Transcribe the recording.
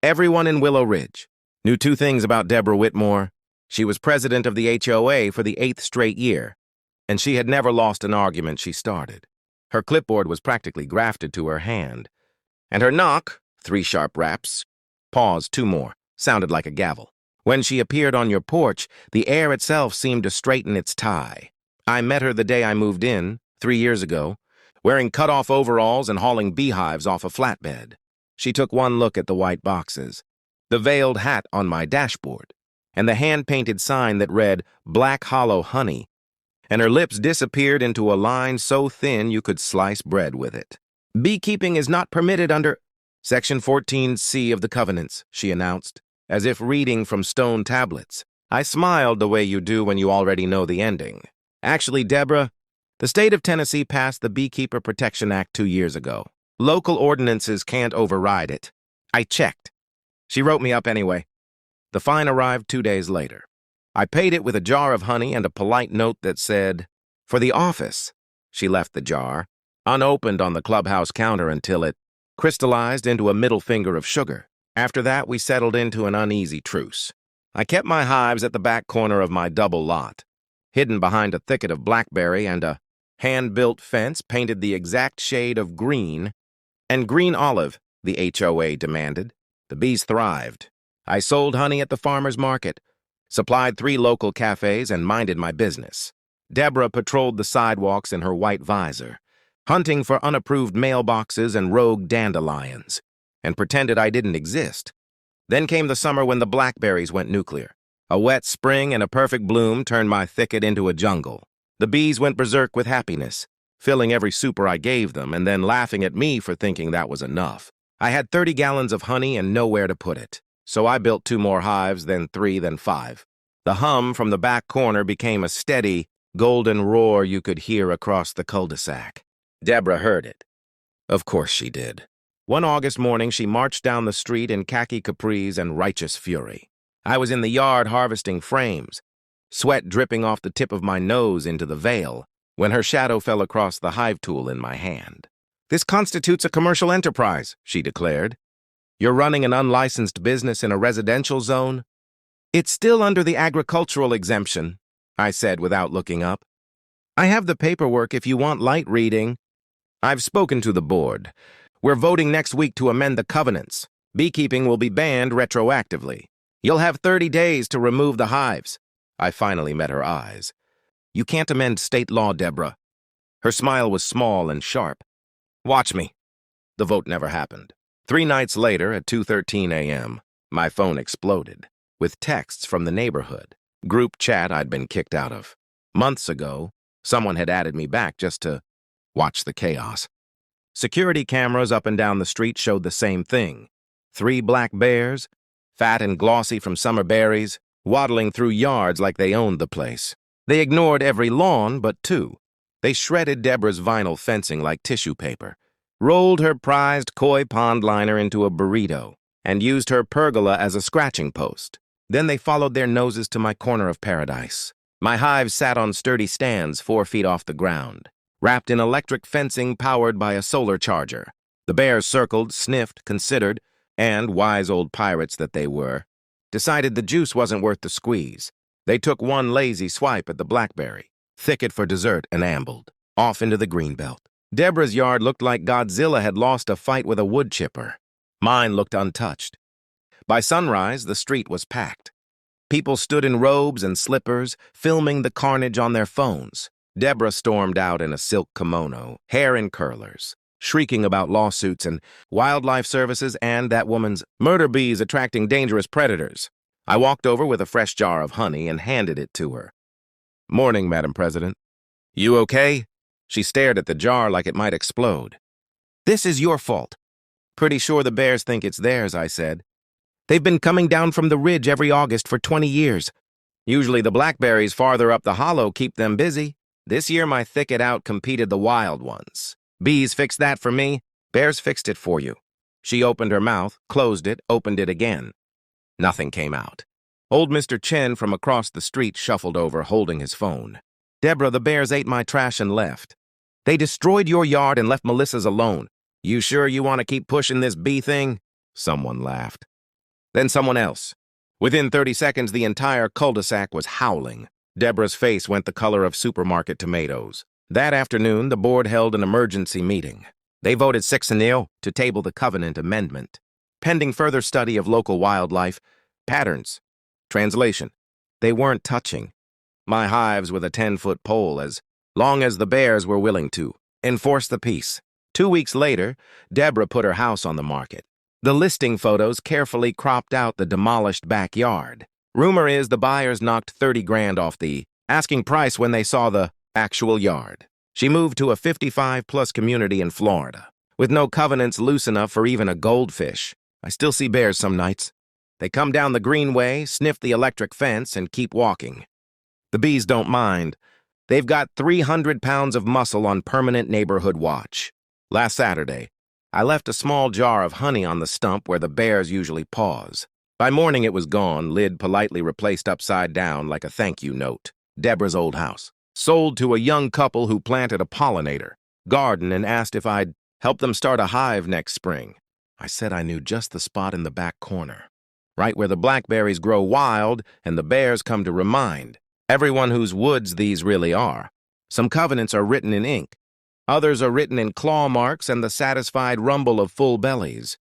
Everyone in Willow Ridge knew two things about Deborah Whitmore. She was president of the HOA for the 8th straight year, and she had never lost an argument she started. Her clipboard was practically grafted to her hand, and her knock, 3 sharp raps, pause, 2 more, sounded like a gavel. When she appeared on your porch, the air itself seemed to straighten its tie. I met her the day I moved in, 3 years ago, wearing cut-off overalls and hauling beehives off a flatbed. She took one look at the white boxes, the veiled hat on my dashboard, and the hand-painted sign that read Black Hollow Honey, and her lips disappeared into a line so thin you could slice bread with it. Beekeeping is not permitted under Section 14C of the Covenants, she announced, as if reading from stone tablets. I smiled the way you do when you already know the ending. Actually, Deborah, the state of Tennessee passed the Beekeeper Protection Act 2 years ago. Local ordinances can't override it. I checked. She wrote me up anyway. The fine arrived 2 days later. I paid it with a jar of honey and a polite note that said, "For the office." She left the jar, unopened on the clubhouse counter until it crystallized into a middle finger of sugar. After that, we settled into an uneasy truce. I kept my hives at the back corner of my double lot, hidden behind a thicket of blackberry and a hand-built fence painted the exact shade of green and green olive, the HOA demanded. The bees thrived. I sold honey at the farmer's market, supplied 3 local cafes, and minded my business. Deborah patrolled the sidewalks in her white visor, hunting for unapproved mailboxes and rogue dandelions, and pretended I didn't exist. Then came the summer when the blackberries went nuclear. A wet spring and a perfect bloom turned my thicket into a jungle. The bees went berserk with happiness, filling every super I gave them and then laughing at me for thinking that was enough. I had 30 gallons of honey and nowhere to put it, so I built 2 more hives, then 3, then 5. The hum from the back corner became a steady, golden roar you could hear across the cul-de-sac. Deborah heard it. Of course she did. One August morning, she marched down the street in khaki capris and righteous fury. I was in the yard harvesting frames, sweat dripping off the tip of my nose into the veil, when her shadow fell across the hive tool in my hand. "This constitutes a commercial enterprise," she declared. "You're running an unlicensed business in a residential zone?" "It's still under the agricultural exemption," I said without looking up. "I have the paperwork if you want light reading." "I've spoken to the board. We're voting next week to amend the covenants. Beekeeping will be banned retroactively. You'll have 30 days to remove the hives." I finally met her eyes. "You can't amend state law, Deborah." Her smile was small and sharp. "Watch me." The vote never happened. 3 nights later, at 2:13 a.m., my phone exploded, with texts from the neighborhood, group chat I'd been kicked out of. Months ago, someone had added me back just to watch the chaos. Security cameras up and down the street showed the same thing. 3 black bears, fat and glossy from summer berries, waddling through yards like they owned the place. They ignored every lawn but 2. They shredded Deborah's vinyl fencing like tissue paper, rolled her prized koi pond liner into a burrito, and used her pergola as a scratching post. Then they followed their noses to my corner of paradise. My hives sat on sturdy stands 4 feet off the ground, wrapped in electric fencing powered by a solar charger. The bears circled, sniffed, considered, and, wise old pirates that they were, decided the juice wasn't worth the squeeze. They took one lazy swipe at the blackberry, thicket for dessert, and ambled off into the greenbelt. Deborah's yard looked like Godzilla had lost a fight with a wood chipper. Mine looked untouched. By sunrise, the street was packed. People stood in robes and slippers, filming the carnage on their phones. Deborah stormed out in a silk kimono, hair in curlers, shrieking about lawsuits and wildlife services and that woman's murder bees attracting dangerous predators. I walked over with a fresh jar of honey and handed it to her. "Morning, Madam President." "You okay?" She stared at the jar like it might explode. "This is your fault." "Pretty sure the bears think it's theirs," I said. "They've been coming down from the ridge every August for 20 years. Usually the blackberries farther up the hollow keep them busy. This year my thicket outcompeted the wild ones. Bees fixed that for me. Bears fixed it for you." She opened her mouth, closed it, opened it again. Nothing came out. Old Mr. Chen from across the street shuffled over, holding his phone. "Deborah, the bears ate my trash and left. They destroyed your yard and left Melissa's alone. You sure you want to keep pushing this bee thing?" Someone laughed. Then someone else. Within 30 seconds, the entire cul-de-sac was howling. Deborah's face went the color of supermarket tomatoes. That afternoon, the board held an emergency meeting. They voted 6-0 to table the covenant amendment, pending further study of local wildlife patterns. Translation: they weren't touching my hives with a 10-foot pole as long as the bears were willing to enforce the peace. 2 weeks later, Deborah put her house on the market. The listing photos carefully cropped out the demolished backyard. Rumor is the buyers knocked 30 grand off the asking price when they saw the actual yard. She moved to a 55-plus community in Florida, with no covenants loose enough for even a goldfish. I still see bears some nights. They come down the greenway, sniff the electric fence, and keep walking. The bees don't mind. They've got 300 pounds of muscle on permanent neighborhood watch. Last Saturday, I left a small jar of honey on the stump where the bears usually pause. By morning it was gone, lid politely replaced upside down like a thank you note. Deborah's old house. Sold to a young couple who planted a pollinator garden and asked if I'd help them start a hive next spring. I said I knew just the spot in the back corner, right where the blackberries grow wild and the bears come to remind everyone whose woods these really are. Some covenants are written in ink. Others are written in claw marks and the satisfied rumble of full bellies.